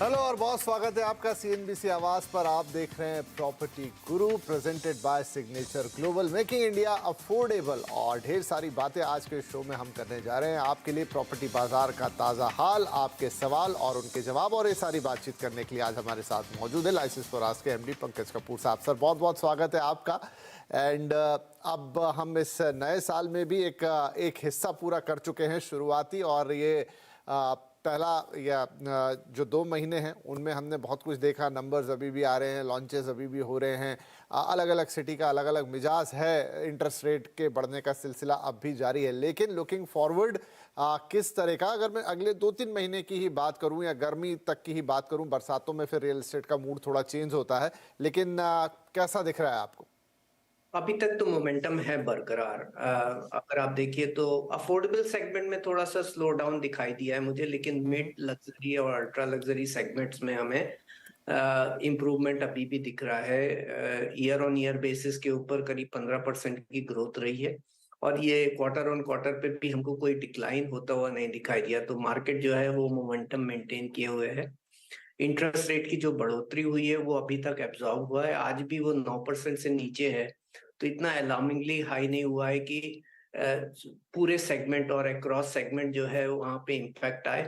Hello और बहुत स्वागत है आपका सीएनबीसी आवाज पर। आप देख रहे हैं property Guru presented by signature global, making India affordable. और ढेर सारी बातें आज के शो में हम करने जा रहे हैं आपके लिए। प्रॉपर्टी बाजार का ताज़ा हाल, आपके सवाल और उनके जवाब, और ये सारी बातचीत करने के लिए आज हमारे साथ मौजूद है लाइसेंस फॉर आस्क के एमडी पंकज कपूर साहब। सर बहुत बहुत स्वागत है आपका। एंड अब हम इस नए साल में भी एक हिस्सा पूरा कर चुके हैं शुरुआती, और ये पहला या जो 2 महीने हैं उनमें हमने बहुत कुछ देखा। नंबर्स अभी भी आ रहे हैं, लॉन्चेस अभी भी हो रहे हैं, अलग अलग सिटी का अलग अलग मिजाज है, इंटरेस्ट रेट के बढ़ने का सिलसिला अब भी जारी है। लेकिन लुकिंग फॉरवर्ड किस तरह का, अगर मैं अगले 2-3 महीने की ही बात करूं या गर्मी तक की ही बात करूं, बरसातों में फिर रियल एस्टेट का मूड थोड़ा चेंज होता है, लेकिन कैसा दिख रहा है आपको? अभी तक तो मोमेंटम है बरकरार। अगर आप देखिए तो अफोर्डेबल सेगमेंट में थोड़ा सा स्लो डाउन दिखाई दिया है मुझे, लेकिन मिड लग्जरी और अल्ट्रा लग्जरी सेगमेंट्स में हमें इम्प्रूवमेंट अभी भी दिख रहा है। ईयर ऑन ईयर बेसिस के ऊपर करीब 15% की ग्रोथ रही है, और ये क्वार्टर ऑन क्वार्टर पे भी हमको कोई डिक्लाइन होता हुआ नहीं दिखाई दिया। तो मार्केट जो है वो मोमेंटम मेंटेन किए हुए है। इंटरेस्ट रेट की जो बढ़ोतरी हुई है वो अभी तक एब्जॉर्ब हुआ है, आज भी वो 9% से नीचे है। तो इतना अलार्मिंगली हाई नहीं हुआ है कि पूरे सेगमेंट और अक्रॉस सेगमेंट जो है वहां पे इम्पैक्ट आए।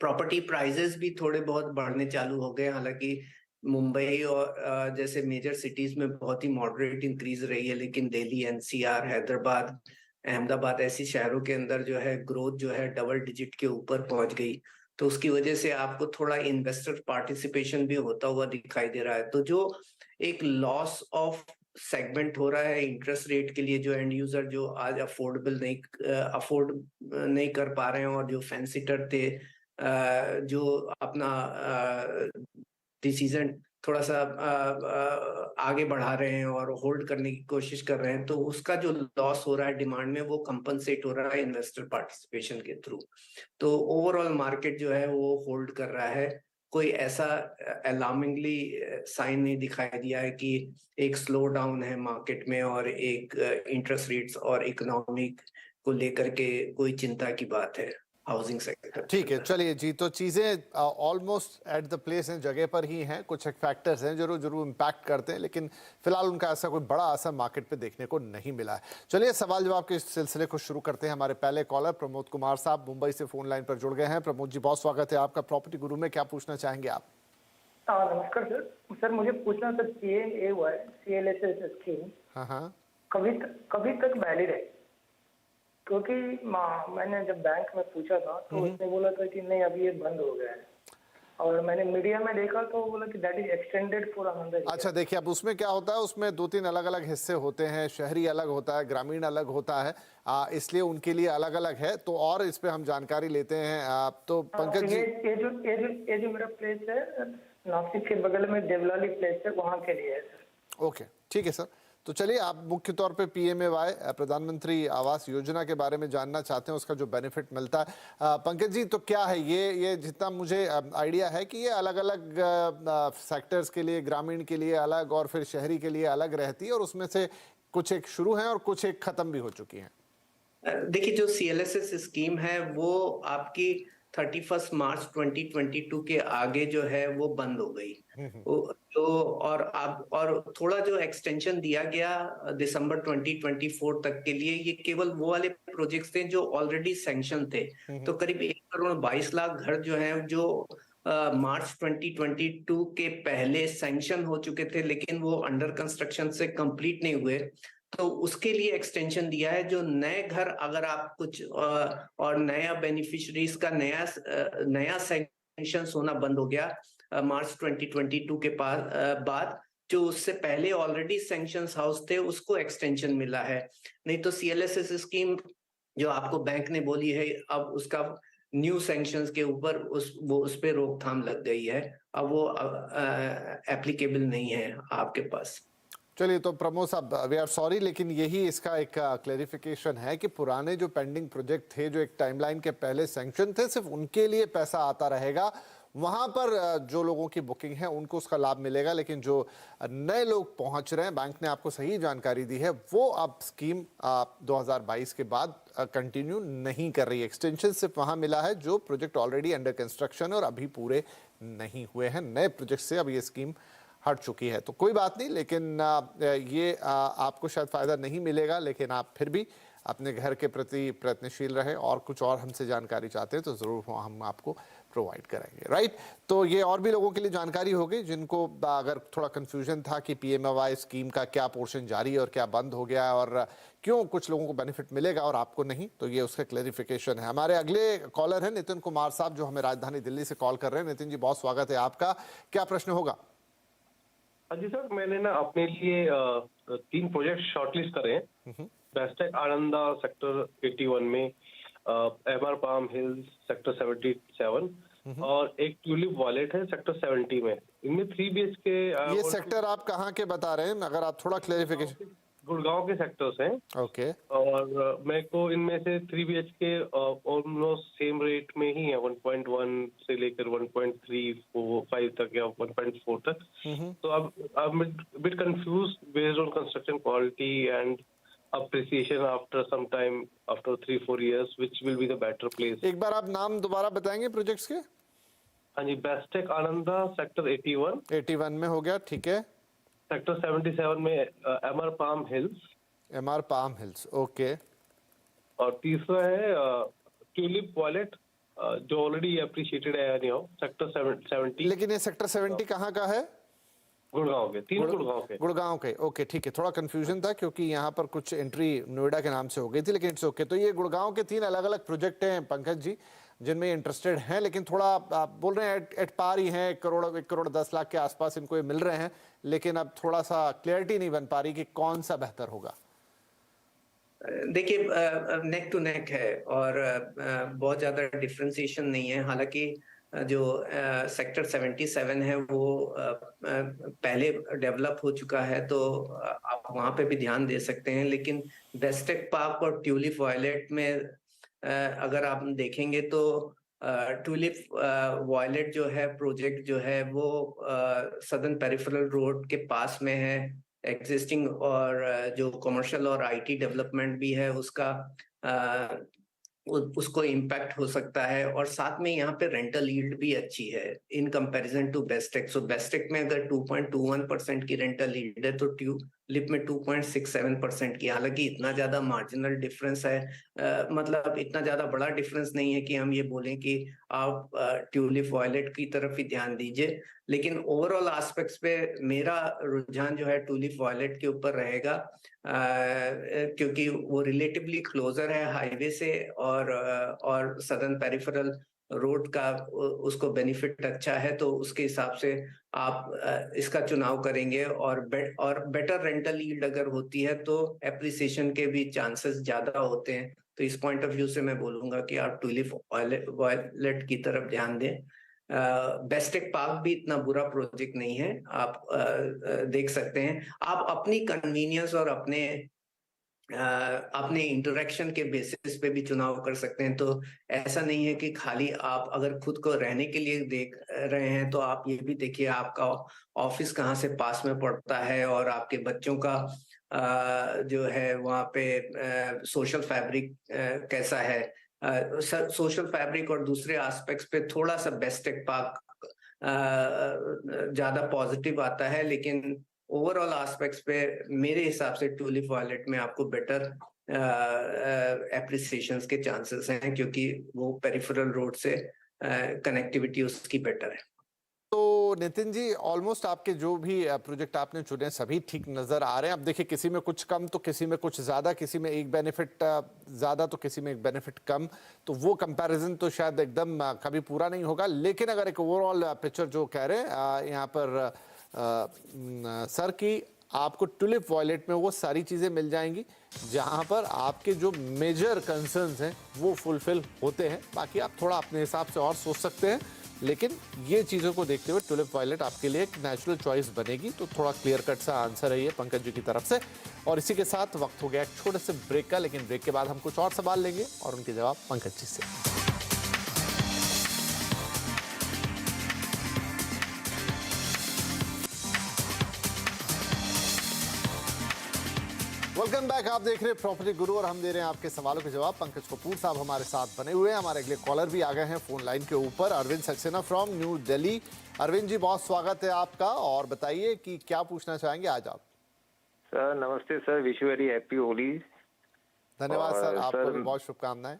प्रॉपर्टी प्राइजेस भी थोड़े बहुत बढ़ने चालू हो गए, हालांकि मुंबई और जैसे मेजर सिटीज में बहुत ही मॉडरेट इंक्रीज रही है, लेकिन दिल्ली, एनसीआर, हैदराबाद, अहमदाबाद ऐसी शहरों के अंदर जो है ग्रोथ जो है डबल डिजिट के ऊपर पहुंच गई। तो उसकी वजह से आपको थोड़ा इन्वेस्टर पार्टिसिपेशन भी होता हुआ दिखाई दे रहा है। तो जो एक लॉस ऑफ सेगमेंट हो रहा है इंटरेस्ट रेट के लिए, जो एंड यूजर जो आज अफोर्ड नहीं कर पा रहे हैं, और जो फैंसिटर थे जो अपना डिसीजन थोड़ा सा आगे बढ़ा रहे हैं और होल्ड करने की कोशिश कर रहे हैं, तो उसका जो लॉस हो रहा है डिमांड में वो कंपनसेट हो रहा है इन्वेस्टर पार्टिसिपेशन के थ्रू। तो ओवरऑल मार्केट जो है वो होल्ड कर रहा है। कोई ऐसा अलार्मिंगली साइन नहीं दिखाई दिया है कि एक स्लो डाउन है मार्केट में और एक इंटरेस्ट रेट्स और इकोनॉमिक को लेकर के कोई चिंता की बात है हाउसिंग सेक्टर के ठीक है, अंदर। चलिए जी। तो चीज़ें ऑलमोस्ट एट द प्लेस हैं, जगह पर ही हैं। कुछ एक फैक्टर्स हैं जरूर जरूर इम्पैक्ट करते हैं, लेकिन फिलहाल उनका ऐसा कोई बड़ा असर मार्केट पे देखने को नहीं मिला है। चलिए सवाल जवाब के इस सिलसिले को शुरू करते हैं। हमारे पहले कॉलर प्रमोद कुमार साहब मुंबई से फोन लाइन पर जुड़ गए हैं। प्रमोद जी बहुत स्वागत है आपका प्रॉपर्टी गुरु में। क्या पूछना चाहेंगे आप? नमस्कार सर। सर मुझे पूछना था, CLAY CLSS स्कीम हाँ हाँ। कभी तक वैलिड है? क्योंकि मैंने जब बैंक में पूछा था तो उसने बोला था कि नहीं अभी ये बंद हो गया है, और मैंने मीडिया में देखा तो बोला कि that is extended for another. अच्छा देखिए, अब उसमें क्या होता है, उसमें 2-3 अलग अलग हिस्से होते हैं। शहरी अलग होता है, ग्रामीण अलग होता है, इसलिए उनके लिए अलग अलग है। तो और इस पे हम जानकारी लेते हैं। तो पंकज जी, ये जो मेरा प्लेस है नासिक के बगल में देवलाली प्लेस है, वहाँ के लिए है सर। ओके ठीक है सर। तो चलिए, आप मुख्य तौर पे PMAY प्रधानमंत्री आवास योजना के बारे में जानना चाहते हैं, उसका जो बेनिफिट मिलता है। पंकज जी, तो क्या है ये जितना मुझे आइडिया है कि ये अलग अलग सेक्टर्स के लिए, ग्रामीण के लिए अलग और फिर शहरी के लिए अलग रहती है, और उसमें से कुछ एक शुरू हैं और कुछ एक खत्म भी हो चुकी हैं। देखिए, जो CLSS स्कीम है वो आपकी 31 मार्च 2022 के आगे जो है वो बंद हो गई। तो और अब और थोड़ा जो एक्सटेंशन दिया गया दिसंबर 2024 तक के लिए, ये केवल वो वाले प्रोजेक्ट्स थे जो ऑलरेडी सैंक्शन थे। तो करीब 1,22,00,000 घर जो हैं जो मार्च 2022 के पहले सैंक्शन हो चुके थे, लेकिन वो अंडर कंस्ट्रक्शन से कंप्लीट नहीं हुए, तो उसके लिए एक्सटेंशन दिया है। जो नए घर अगर आप कुछ और नया बेनिफिशरीज का नया सैंक्शन होना बंद हो गया मार्च 2022 के बाद, जो उससे पहले ऑलरेडी सैंक्शन हाउस थे उसको एक्सटेंशन मिला है। नहीं तो CLSS स्कीम जो आपको बैंक ने बोली है, अब उसका न्यू सैंक्शंस के ऊपर उस पे रोकथाम लग गई है। अब वो एप्लीकेबल नहीं है आपके पास। चलिए, तो प्रमोद साहब वी आर सॉरी, लेकिन यही इसका एक क्लेरिफिकेशन है कि पुराने जो पेंडिंग प्रोजेक्ट थे, जो एक टाइमलाइन के पहले सैंक्शन थे, सिर्फ उनके लिए पैसा आता रहेगा। वहां पर जो लोगों की बुकिंग है उनको उसका लाभ मिलेगा, लेकिन जो नए लोग पहुंच रहे हैं, बैंक ने आपको सही जानकारी दी है, वो अब स्कीम 2022 के बाद कंटिन्यू नहीं कर रही। एक्सटेंशन सिर्फ वहां मिला है जो प्रोजेक्ट ऑलरेडी अंडर कंस्ट्रक्शन और अभी पूरे नहीं हुए हैं। नए प्रोजेक्ट से अब ये स्कीम हट चुकी है, तो कोई बात नहीं, लेकिन ये आपको शायद फ़ायदा नहीं मिलेगा, लेकिन आप फिर भी अपने घर के प्रति प्रयत्नशील रहे और कुछ और हमसे जानकारी चाहते हैं तो ज़रूर हम आपको प्रोवाइड करेंगे, राइट। तो ये और भी लोगों के लिए जानकारी होगी जिनको अगर थोड़ा कन्फ्यूजन था कि पीएमएवाई स्कीम का क्या पोर्शन जारी है और क्या बंद हो गया है और क्यों कुछ लोगों को बेनिफिट मिलेगा और आपको नहीं, तो ये उसका क्लैरिफिकेशन है। हमारे अगले कॉलर हैं नितिन कुमार साहब, जो हमें राजधानी दिल्ली से कॉल कर रहे हैं। नितिन जी, बहुत स्वागत है आपका, क्या प्रश्न होगा? जी सर, मैंने ना अपने लिए 3 प्रोजेक्ट शॉर्टलिस्ट करे हैं। बेस्टेक आनंदा सेक्टर 81 में, एमआर पाम हिल्स सेक्टर 77 और एक ट्यूलिप वॉलेट है सेक्टर 70 में। इनमें 3 BHK ये सेक्टर आप कहाँ के बता रहे हैं, अगर आप थोड़ा क्लैरिफिकेशन? गुड़गांव के सेक्टर्स हैं। ओके। और मेरे को इनमें से 3 BHK ऑलमोस्ट सेम रेट में ही है, 1.1 से लेकर 1.35 तक या 1.4 तक। तो अब bit confuse based on construction quality and appreciation after some time, after 3-4 years, which will be the better place. एक बार आप नाम दोबारा बताएंगे प्रोजेक्ट्स के? हाँ जी, बेस्टेक आनंदा सेक्टर 81 में हो गया, ठीक है। सेक्टर 77 में MR palm hills. MR palm hills, okay. और तीसरा है ट्यूलिप वॉलेट, जो ऑलरेडी अप्रिशिएटेड है anyhow, सेक्टर 70। लेकिन ये सेक्टर 70 कहाँ का है? गुड़गांव के, तीनों गुड़गांव के। ओके, ठीक है। थोड़ा कंफ्यूजन था क्योंकि यहाँ पर कुछ एंट्री नोएडा के नाम से हो गई थी, लेकिन इट्स ओके। तो ये गुड़गांव के 3 अलग अलग प्रोजेक्ट हैं पंकज जी, जिनमें इंटरेस्टेड हैं, लेकिन थोड़ा आप बोल रहे हैं एट पार ही हैं, 1 करोड़ 10 लाख के आसपास इनको ये मिल रहे हैं, लेकिन अब थोड़ा सा क्लियरिटी नहीं बन पा रही कि कौन सा बेहतर होगा। देखिए, नेक टू नेक है और बहुत ज्यादा डिफरेंशिएशन नहीं है। हालांकि जो सेक्टर 77 है वो पहले डेवलप हो चुका है, तो आप वहां पे भी ध्यान दे सकते हैं। लेकिन बेस्टेक पार्क और ट्यूलिप वॉयलेट में अगर आप देखेंगे तो ट्यूलिप वॉयलेट जो है प्रोजेक्ट जो है वो सदर्न पेरिफेरल रोड के पास में है एग्जिस्टिंग, और जो कमर्शियल और आईटी डेवलपमेंट भी है उसका उसको इम्पैक्ट हो सकता है। और साथ में यहाँ पे रेंटल यील्ड भी अच्छी है in comparison to Bestech. So Bestech में अगर 2.21% की रेंटल यील्ड है तो ट्यूलिप में 2.67% की। हालांकि इतना ज्यादा मार्जिनल डिफरेंस है, मतलब इतना ज्यादा बड़ा डिफरेंस नहीं है कि हम ये बोलें कि आप ट्यूलिप वॉयलेट की तरफ ही ध्यान दीजिए। लेकिन ओवरऑल एस्पेक्ट्स पे मेरा रुझान जो है ट्यूलिप वॉयलेट के ऊपर रहेगा, क्योंकि वो रिलेटिवली क्लोजर है हाईवे से और सदर्न पेरिफेरल रोड का उसको बेनिफिट अच्छा है, तो उसके हिसाब से आप इसका चुनाव करेंगे। और बेटर रेंटल यील्ड अगर होती है तो एप्रिसिएशन के भी चांसेस ज्यादा होते हैं। तो इस पॉइंट ऑफ व्यू से मैं बोलूंगा कि आप ट्यूलिप वॉयलेट की तरफ ध्यान दें। बेस्टेक पार्क भी इतना बुरा प्रोजेक्ट नहीं है, आप देख सकते हैं। आप अपनी कन्वीनियंस और अपने इंटरेक्शन के बेसिस पे भी चुनाव कर सकते हैं। तो ऐसा नहीं है कि खाली आप अगर खुद को रहने के लिए देख रहे हैं तो आप ये भी देखिए आपका ऑफिस कहाँ से पास में पड़ता है और आपके बच्चों का जो है वहाँ पे सोशल फैब्रिक कैसा है। सोशल फैब्रिक और दूसरे एस्पेक्ट्स पे थोड़ा सा बेस्टेक पार्क ज्यादा पॉजिटिव आता है, लेकिन ओवरऑल एस्पेक्ट्स पे मेरे हिसाब से ट्यूलिप वॉयलेट में आपको बेटर एप्रिसिएशंस के चांसेस हैं, क्योंकि वो पेरिफेरल रोड से कनेक्टिविटी उसकी बेटर है। तो नितिन जी, ऑलमोस्ट आपके जो भी प्रोजेक्ट आपने चुने सभी ठीक नजर आ रहे हैं। अब देखिए, किसी में कुछ कम तो किसी में कुछ ज्यादा, किसी में एक बेनिफिट ज्यादा तो किसी में एक बेनिफिट कम, तो वो कंपैरिजन तो शायद एकदम कभी पूरा नहीं होगा। लेकिन अगर एक ओवरऑल पिक्चर जो कह रहे हैं यहाँ पर सर की, आपको ट्यूलिप वॉयलेट में वो सारी चीज़ें मिल जाएंगी जहाँ पर आपके जो मेजर कंसर्न्स हैं वो फुलफिल होते हैं। बाकी आप थोड़ा अपने हिसाब से और सोच सकते हैं, लेकिन ये चीज़ों को देखते हुए ट्यूलिप वॉयलेट आपके लिए एक नेचुरल चॉइस बनेगी। तो थोड़ा क्लियर कट सा आंसर है ये पंकज जी की तरफ से। और इसी के साथ वक्त हो गया एक छोटे से ब्रेक का, लेकिन ब्रेक के बाद हम कुछ और सवाल लेंगे और उनके जवाब पंकज जी से। Welcome back. आप देख रहे हैं प्रॉपर्टी गुरु और हम दे रहे हैं आपके सवालों के जवाब। पंकज कपूर साहब हमारे साथ बने हुए हैं। हमारे अगले कॉलर भी आ गए हैं फोन लाइन के ऊपर, अरविंद सक्सेना फ्रॉम न्यू दिल्ली। अरविंद जी, बहुत स्वागत है आपका और बताइए कि क्या पूछना चाहेंगे आज आप। सर नमस्ते sir, wish you very happy Holi. धन्यवाद सर, आपको सर भी बहुत शुभकामनाएं।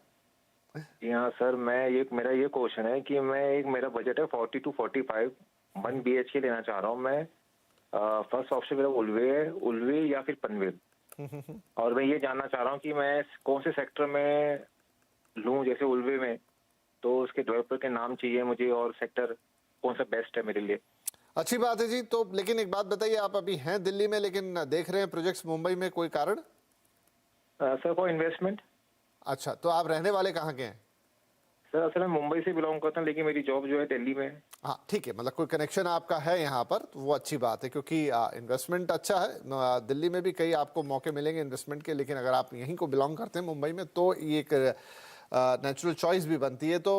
जी हाँ सर, मेरा ये क्वेश्चन है कि मेरा बजट है 40 to 45, 1 BHK लेना चाह रहा हूँ मैं। फर्स्ट ऑप्शन मेरा उल्वे है, उल्वे या फिर पनवेल। और मैं ये जानना चाह रहा हूँ कि मैं कौन से सेक्टर में लूँ। जैसे उल्वे में तो उसके डेवलपर के नाम चाहिए मुझे, और सेक्टर कौन सा बेस्ट है मेरे लिए। अच्छी बात है जी। तो लेकिन एक बात बताइए, आप अभी हैं दिल्ली में लेकिन देख रहे हैं प्रोजेक्ट्स मुंबई में, कोई कारण? Sir for investment. अच्छा, तो आप रहने वाले कहाँ के हैं? सर असल में मुंबई से बिलोंग करता हूँ, लेकिन मेरी जॉब जो है दिल्ली में है। हाँ ठीक है, मतलब कोई कनेक्शन आपका है यहाँ पर, तो वो अच्छी बात है क्योंकि इन्वेस्टमेंट अच्छा है। दिल्ली में भी कई आपको मौके मिलेंगे इन्वेस्टमेंट के, लेकिन अगर आप यहीं को बिलोंग करते हैं मुंबई में तो ये एक नेचुरल चॉइस भी बनती है। तो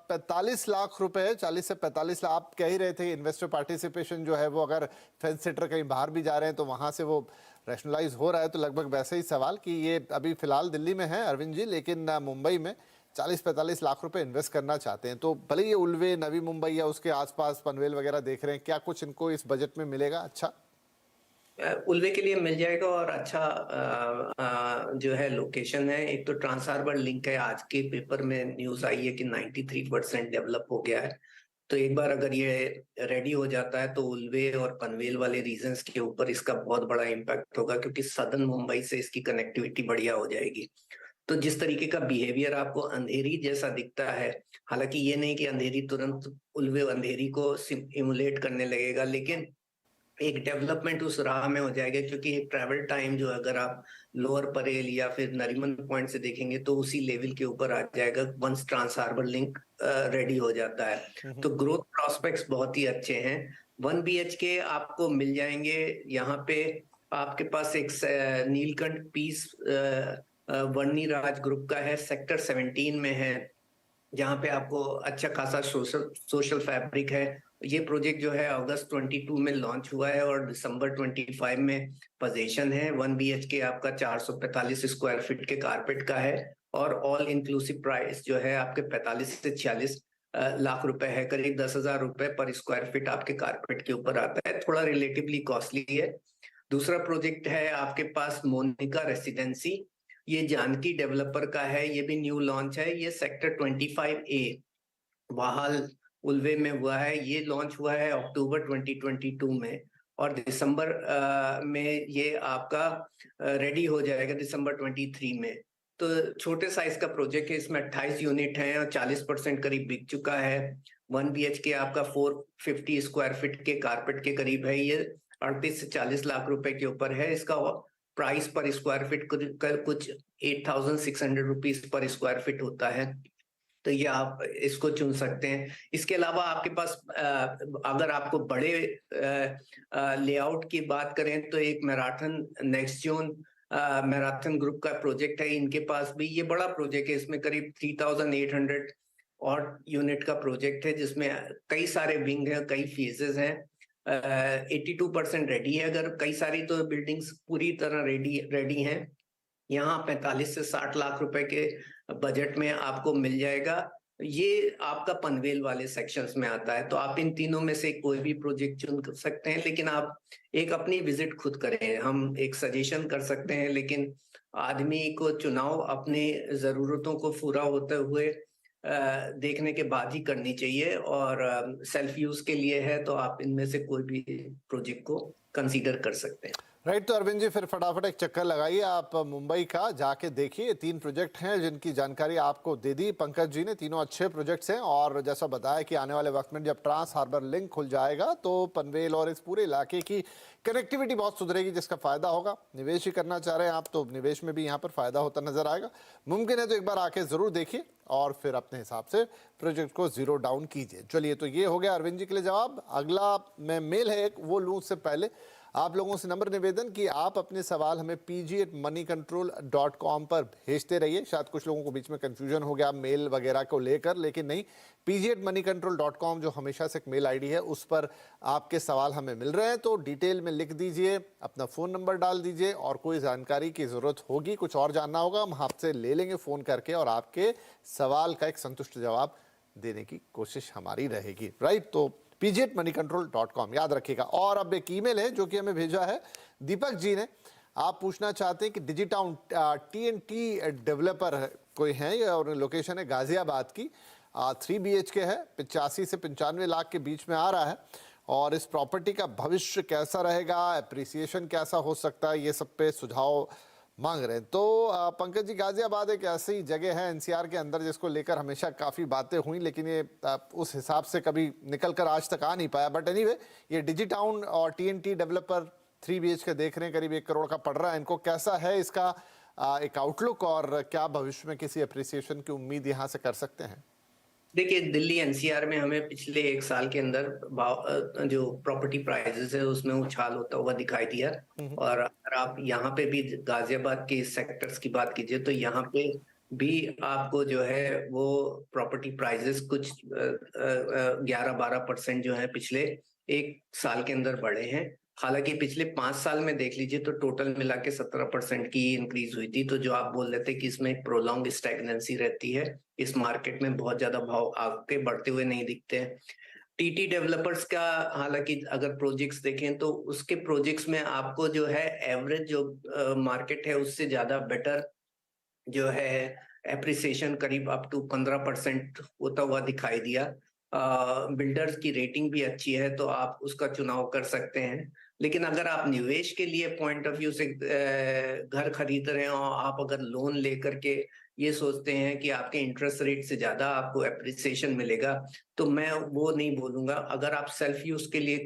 45 लाख रुपए, 40 से 45 लाख आप कह ही रहे थे। इन्वेस्टर पार्टिसिपेशन जो है वो अगर फेंस सेटर कहीं बाहर भी जा रहे हैं तो वहाँ से वो रैशनलाइज हो रहा है। तो लगभग वैसे ही सवाल कि ये अभी फिलहाल दिल्ली में है अरविंद जी, लेकिन मुंबई में 40-45 लाख रुपए इन्वेस्ट करना चाहते हैं। तो भले ये उल्वे, नवी मुंबई या उसके आसपास पनवेल वगैरह देख रहे हैं, क्या कुछ इनको इस बजट में मिलेगा? अच्छा, उल्वे के लिए मिल जाएगा और अच्छा जो है लोकेशन है। एक तो ट्रांस हार्बर लिंक है, आज के पेपर में न्यूज आई है कि 93% डेवलप हो गया है। तो एक बार अगर ये रेडी हो जाता है तो उल्वे और पनवेल वाले रीजन्स के ऊपर इसका बहुत बड़ा इम्पैक्ट होगा, क्योंकि सदर्न मुंबई से इसकी कनेक्टिविटी बढ़िया हो जाएगी। तो जिस तरीके का बिहेवियर आपको अंधेरी जैसा दिखता है, हालांकि ये नहीं कि अंधेरी तुरंत उल्वे अंधेरी को इमुलेट करने लगेगा, लेकिन एक डेवलपमेंट उस राह में हो जाएगा। क्योंकि एक ट्रैवल टाइम जो अगर आप लोअर परेल या फिर नरीमन पॉइंट से देखेंगे तो उसी लेवल के ऊपर आ जाएगा once trans harbour link ready हो जाता है। तो ग्रोथ प्रॉस्पेक्ट्स बहुत ही अच्छे हैं। 1 BHK आपको मिल जाएंगे यहाँ पे। आपके पास एक नीलकंठ पीस वर्णी राज ग्रुप का है, सेक्टर 17 में है, जहाँ पे आपको अच्छा खासा सोशल फैब्रिक है। ये प्रोजेक्ट जो है अगस्त 22 में लॉन्च हुआ है और दिसंबर 25 में पोजीशन है। 1 BHK आपका 445 स्क्वायर फीट के कारपेट का है और ऑल इंक्लूसिव प्राइस जो है आपके 45 से 46 लाख रुपए है। करीब 10,000 रुपए पर स्क्वायर फीट आपके कारपेट के ऊपर आता है, थोड़ा रिलेटिवली कॉस्टली है। दूसरा प्रोजेक्ट है आपके पास मोनिका रेसिडेंसी, ये जानकी डेवलपर का है, ये भी न्यू लॉन्च है। ये सेक्टर 25A वाहल उल्वे में हुआ है। ये लॉन्च हुआ है अक्टूबर 2022 में और दिसंबर में ये आपका रेडी हो जाएगा, दिसंबर 23 में। तो छोटे साइज का प्रोजेक्ट है, इसमें 28 यूनिट हैं और 40% करीब बिक चुका है। 1 BHK आपका 450 स्क्वायर फीट के कारपेट के करीब है। ये 38 से 40 लाख रुपए के ऊपर है। इसका प्राइस पर स्क्वायर फीट कुछ 8,600 रुपीज पर स्क्वायर फीट होता है। तो ये आप इसको चुन सकते हैं। इसके अलावा आपके पास अगर आपको बड़े लेआउट की बात करें तो एक marathon next zone marathon group का प्रोजेक्ट है। इनके पास भी ये बड़ा प्रोजेक्ट है, इसमें करीब 3,800 और यूनिट का प्रोजेक्ट है, जिसमें कई सारे विंग हैं, कई फेजेस हैं। 82% रेडी है। अगर कई सारी तो बिल्डिंग्स पूरी तरह रेडी हैं। यहाँ 45 से 60 लाख रुपए के बजट में आपको मिल जाएगा। ये आपका पनवेल वाले सेक्शंस में आता है। तो आप इन तीनों में से कोई भी प्रोजेक्ट चुन सकते हैं, लेकिन आप एक अपनी विजिट खुद करें। हम एक सजेशन कर सकते हैं, लेकिन आदमी को चुनाव अपने जरूरतों को पूरा होते हुए देखने के बाद ही करनी चाहिए। और सेल्फ यूज के लिए है तो आप इनमें से कोई भी प्रोजेक्ट को कंसीडर कर सकते हैं। राइट। तो अरविंद जी, फिर फटाफट एक चक्कर लगाइए आप मुंबई का, जाके देखिए। 3 प्रोजेक्ट हैं जिनकी जानकारी आपको दे दी पंकज जी ने। तीनों अच्छे प्रोजेक्ट्स हैं और जैसा बताया कि आने वाले वक्त में जब ट्रांस हार्बर लिंक खुल जाएगा तो पनवेल और इस पूरे इलाके की कनेक्टिविटी बहुत सुधरेगी, जिसका फायदा होगा। निवेश ही करना चाह रहे हैं आप तो निवेश में भी यहाँ पर फायदा होता नजर आएगा। मुमकिन है तो एक बार आके जरूर देखिए और फिर अपने हिसाब से प्रोजेक्ट को जीरो डाउन कीजिए। चलिए, तो ये हो गया अरविंद जी के लिए जवाब। अगला मैं मेल है एक, वो लूँ उससे पहले आप लोगों से नम्र निवेदन कि आप अपने सवाल हमें pg@moneycontrol.com पर भेजते रहिए। शायद कुछ लोगों को बीच में कंफ्यूजन हो गया मेल वगैरह को लेकर, लेकिन नहीं, pg@moneycontrol.com जो हमेशा से एक मेल आईडी है उस पर आपके सवाल हमें मिल रहे हैं। तो डिटेल में लिख दीजिए, अपना फ़ोन नंबर डाल दीजिए, और कोई जानकारी की ज़रूरत होगी, कुछ और जानना होगा, हम आपसे ले लेंगे फ़ोन करके और आपके सवाल का एक संतुष्ट जवाब देने की कोशिश हमारी रहेगी। राइट, तो pg@moneycontrol.com याद रखिएगा। और अब एक ईमेल है जो कि हमें भेजा है दीपक जी ने। आप पूछना चाहते हैं कि डिजिटाउन TNT डेवलपर कोई हैं और लोकेशन है गाजियाबाद की, 3 BHK है, 85 से 95 लाख के बीच में आ रहा है, और इस प्रॉपर्टी का भविष्य कैसा रहेगा, एप्रिसिएशन कैसा हो सकता है, ये सब पे सुझाव मांग रहे हैं। तो पंकज जी, गाजियाबाद एक ऐसी जगह है NCR के अंदर जिसको लेकर हमेशा काफ़ी बातें हुई, लेकिन ये उस हिसाब से कभी निकल कर आज तक आ नहीं पाया। बट एनीवे, ये डिजिटाउन और TNT डेवलपर 3 BHK देख रहे हैं, करीब 1 करोड़ का पड़ रहा है इनको। कैसा है इसका एक आउटलुक, और क्या भविष्य में किसी अप्रिसिएशन की उम्मीद यहाँ से कर सकते हैं? देखिए, दिल्ली NCR में हमें पिछले 1 साल के अंदर जो प्रॉपर्टी प्राइसेस है उसमें उछाल होता हुआ दिखाई दिया। और अगर आप यहाँ पे भी गाजियाबाद के सेक्टर्स की बात कीजिए तो यहाँ पे भी आपको जो है वो प्रॉपर्टी प्राइसेस कुछ 11-12% जो है पिछले 1 साल के अंदर बढ़े हैं। हालांकि पिछले 5 साल में देख लीजिए तो टोटल मिला के 17% की इंक्रीज हुई थी। तो जो आप बोल रहे थे कि इसमें प्रोलॉन्ग स्टैग्नेंसी रहती है, इस मार्केट में बहुत ज्यादा भाव आगे बढ़ते हुए नहीं दिखते हैं। TT डेवलपर्स का हालांकि अगर प्रोजेक्ट्स देखें तो उसके प्रोजेक्ट्स में आपको जो है एवरेज जो मार्केट है उससे ज्यादा बेटर जो है एप्रिसिएशन करीब अप टू 15% होता हुआ दिखाई दिया। बिल्डर्स की रेटिंग भी अच्छी है तो आप उसका चुनाव कर सकते हैं। लेकिन अगर आप निवेश के लिए पॉइंट ऑफ व्यू से घर खरीद रहे हो, आप अगर लोन लेकर के ये सोचते हैं कि आपके इंटरेस्ट रेट से ज्यादा आपको एप्रिसिएशन मिलेगा, तो मैं वो नहीं बोलूंगा। अगर आप सेल्फ यूज के लिए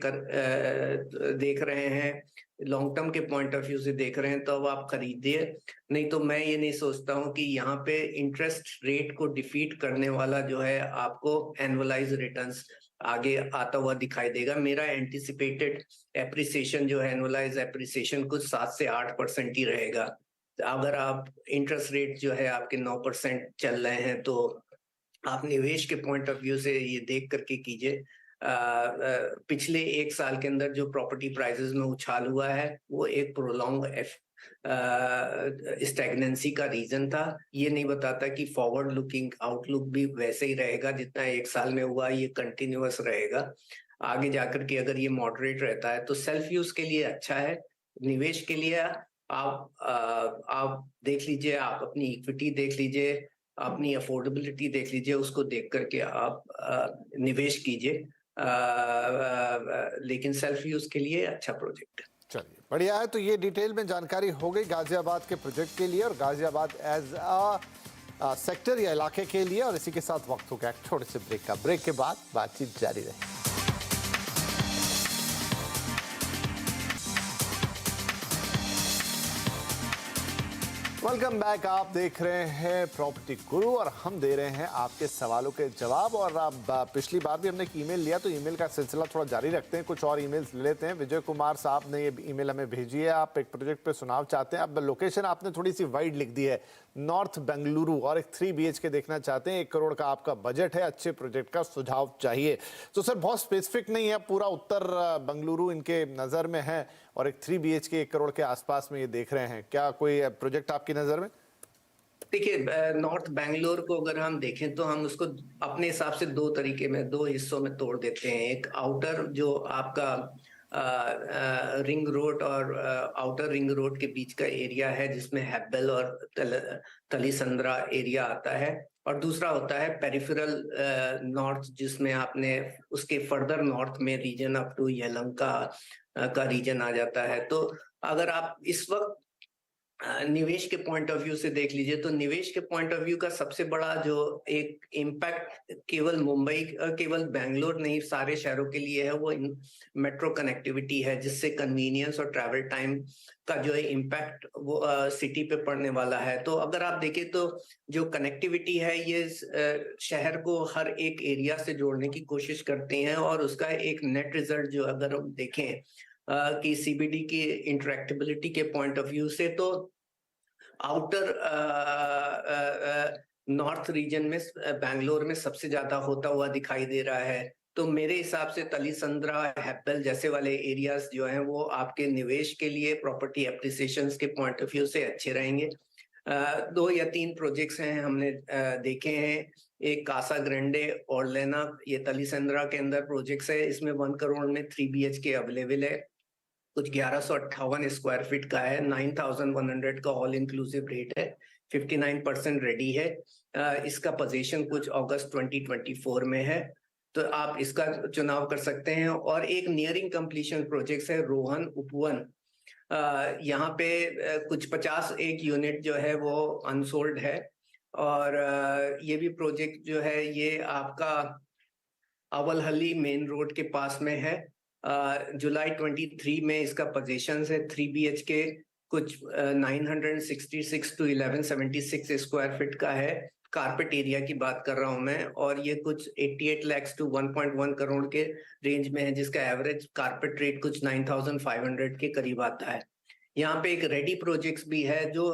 देख रहे हैं, लॉन्ग टर्म के पॉइंट ऑफ व्यू से देख रहे हैं, तो अब आप खरीदिए। नहीं तो मैं ये नहीं सोचता हूँ कि यहाँ पे इंटरेस्ट रेट को डिफीट करने वाला जो है आपको एनुअलाइज रिटर्न्स आगे आता हुआ दिखाई देगा। मेरा एंटिसिपेटेड एप्रिसिएशन जो है, एनुअलाइज एप्रिसिएशन कुछ 7 से 8% ही रहेगा। अगर आप इंटरेस्ट रेट जो है आपके 9% चल रहे हैं तो आप निवेश के पॉइंट ऑफ व्यू से ये देख करके कीजिए। पिछले 1 साल के अंदर जो प्रॉपर्टी प्राइसेस में उछाल हुआ है वो एक प्रोलॉन्ग स्टैग्नेंसी का रीजन था। ये नहीं बताता कि फॉरवर्ड लुकिंग आउटलुक भी वैसे ही रहेगा जितना 1 साल में हुआ, ये कंटिन्यूअस रहेगा। आगे जाकर के अगर ये मॉडरेट रहता है तो सेल्फ यूज के लिए अच्छा है। निवेश के लिए आप देख लीजिए, आप अपनी इक्विटी देख लीजिए, अपनी अफोर्डेबिलिटी देख लीजिए, उसको देख करके आप निवेश कीजिए। लेकिन सेल्फ यूज के लिए अच्छा प्रोजेक्ट है। चलिए, बढ़िया है। तो ये डिटेल में जानकारी हो गई गाजियाबाद के प्रोजेक्ट के लिए और गाजियाबाद एज अ सेक्टर या इलाके के लिए। और इसी के साथ वक्त हो गया एक छोटे से ब्रेक का। ब्रेक के बाद बातचीत जारी रहेगी। Welcome back. आप देख रहे हैं प्रॉपर्टी गुरु और हम दे रहे हैं आपके सवालों के जवाब। और अब पिछली बार भी हमने एक ईमेल लिया तो ईमेल का सिलसिला थोड़ा जारी रखते हैं, कुछ और ईमेल्स ले लेते हैं। विजय कुमार साहब ने ये ईमेल हमें भेजी है, आप एक प्रोजेक्ट पे सुनाव चाहते हैं। अब लोकेशन आपने थोड़ी सी वाइड लिख दी है, नॉर्थ बेंगलुरु, और एक 3 BHK देखना चाहते हैं। 1 करोड़ का आपका बजट है, अच्छे प्रोजेक्ट का सुझाव चाहिए। तो सर बहुत स्पेसिफिक नहीं है, पूरा उत्तर बेंगलुरु इनके नज़र में है और एक 3 BHK 1 करोड़ के आसपास में ये देख रहे हैं। क्या कोई प्रोजेक्ट आपकी नज़र में? देखिए, नॉर्थ बैंगलोर को अगर हम देखें तो हम उसको अपने हिसाब से 2 तरीके में, 2 हिस्सों में तोड़ देते हैं। एक आउटर जो आपका रिंग रोड और आउटर रिंग रोड के बीच का एरिया है जिसमें हैब्बल और तलीसंद्रा एरिया आता है, और दूसरा होता है पेरिफेरल नॉर्थ जिसमें आपने उसके फर्दर नॉर्थ में रीजन अप टू यलहंका का रीजन आ जाता है। तो अगर आप इस वक्त निवेश के पॉइंट ऑफ व्यू से देख लीजिए तो निवेश के पॉइंट ऑफ व्यू का सबसे बड़ा जो एक इम्पैक्ट केवल मुंबई, केवल बैंगलोर नहीं, सारे शहरों के लिए है, वो मेट्रो कनेक्टिविटी है, जिससे कन्वीनियंस और ट्रैवल टाइम का जो है इम्पैक्ट वो सिटी पे पड़ने वाला है। तो अगर आप देखें तो जो कनेक्टिविटी है ये शहर को हर एक एरिया से जोड़ने की कोशिश करते हैं, और उसका एक नेट रिजल्ट जो अगर हम देखें कि सीबीडी की इंटरेक्टिबिलिटी के पॉइंट ऑफ व्यू से तो आउटर नॉर्थ रीजन में बैंगलोर में सबसे ज्यादा होता हुआ दिखाई दे रहा है। तो मेरे हिसाब से तलीसंद्रा, हैप्पल जैसे वाले एरियाज जो हैं वो आपके निवेश के लिए प्रॉपर्टी एप्रिसिएशन के पॉइंट ऑफ व्यू से अच्छे रहेंगे। 2 या 3 प्रोजेक्ट्स हैं हमने देखे हैं। एक कासा ग्रैंडे और लेना, ये तलीसंद्रा के अंदर प्रोजेक्ट्स है। इसमें 1 करोड़ में 3 BHK अवेलेबल है, कुछ 1158 स्क्वायर फीट का है, 9100 का ऑल इंक्लूसिव रेट है, 59% रेडी है। इसका पोजीशन कुछ अगस्त 2024 में है, तो आप इसका चुनाव कर सकते हैं। और एक नियरिंग कंप्लीशन प्रोजेक्ट है रोहन उपवन, यहाँ पे कुछ 51 यूनिट जो है वो अनसोल्ड है। और ये भी प्रोजेक्ट जो है ये आपका अवलहली मेन रोड के पास में है। जुलाई 23 में इसका पोजीशन है, 3 BHK कुछ 966 to 1176 स्क्वायर फीट का है। कारपेट एरिया की बात कर रहा हूं मैं, और ये कुछ 88 lakhs to 1.1 करोड़ के रेंज में है, जिसका एवरेज कारपेट रेट कुछ 9500 के करीब आता है। यहाँ पे एक रेडी प्रोजेक्ट्स भी है जो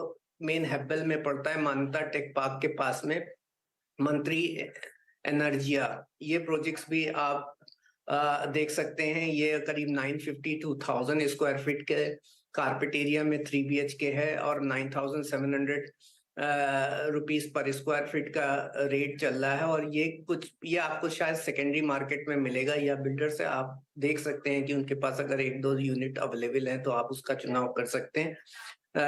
मेन हैब्बल में पड़ता है, मानता टेक पार्क के पास में, मंत्री एनर्जिया। ये प्रोजेक्ट्स भी आप देख सकते हैं। ये करीब 950 to 1000 स्क्वायर फीट के कारपेट एरिया में 3 BHK है और 9700 रुपीस पर स्क्वायर फीट का रेट चल रहा है। और ये आपको शायद सेकेंडरी मार्केट में मिलेगा, या बिल्डर से आप देख सकते हैं कि उनके पास अगर 1-2 यूनिट अवेलेबल हैं तो आप उसका चुनाव कर सकते हैं।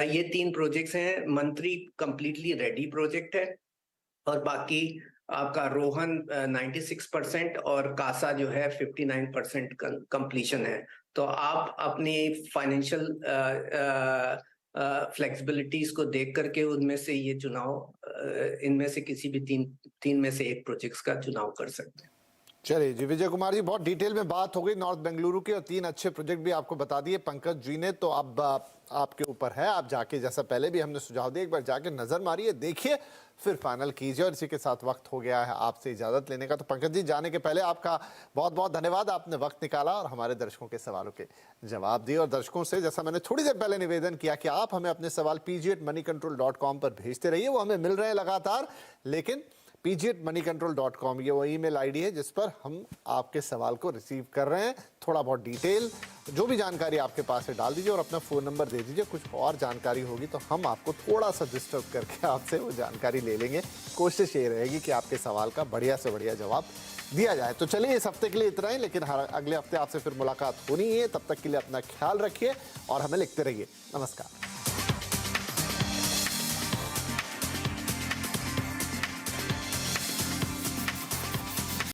ये 3 प्रोजेक्ट्स हैं। मंत्री कंप्लीटली रेडी प्रोजेक्ट है, और बाकी आपका रोहन 96% और कासा जो है 59% कंप्लीशन है। तो आप अपनी फाइनेंशियल फ्लेक्सिबिलिटीज को देख करके उनमें से ये चुनाव, इनमें से किसी भी तीन में से एक प्रोजेक्ट्स का चुनाव कर सकते हैं। चलिए जी, विजय कुमार जी, बहुत डिटेल में बात हो गई नॉर्थ बेंगलुरु की, और 3 अच्छे प्रोजेक्ट भी आपको बता दिए पंकज जी ने। तो अब आपके ऊपर है, आप जाके, जैसा पहले भी हमने सुझाव दिया, एक बार जाके नजर मारिए, देखिए, फिर फाइनल कीजिए। और इसी के साथ वक्त हो गया है आपसे इजाजत लेने का। तो पंकज जी, जाने के पहले आपका बहुत बहुत धन्यवाद, आपने वक्त निकाला और हमारे दर्शकों के सवालों के जवाब दिए। और दर्शकों से, जैसा मैंने थोड़ी देर पहले निवेदन किया कि आप हमें अपने सवाल pg@moneycontrol.com पर भेजते रहिए, वो हमें मिल रहे हैं लगातार। लेकिन pg@moneycontrol.com ये वो ईमेल आईडी है जिस पर हम आपके सवाल को रिसीव कर रहे हैं। थोड़ा बहुत डिटेल, जो भी जानकारी आपके पास है डाल दीजिए और अपना फ़ोन नंबर दे दीजिए। कुछ और जानकारी होगी तो हम आपको थोड़ा सा डिस्टर्ब करके आपसे वो जानकारी ले लेंगे। कोशिश ये रहेगी कि आपके सवाल का बढ़िया से बढ़िया जवाब दिया जाए। तो चलिए, इस हफ्ते के लिए इतना ही, लेकिन अगले हफ्ते आपसे फिर मुलाकात होनी है। तब तक के लिए अपना ख्याल रखिए और हमें लिखते रहिए। नमस्कार।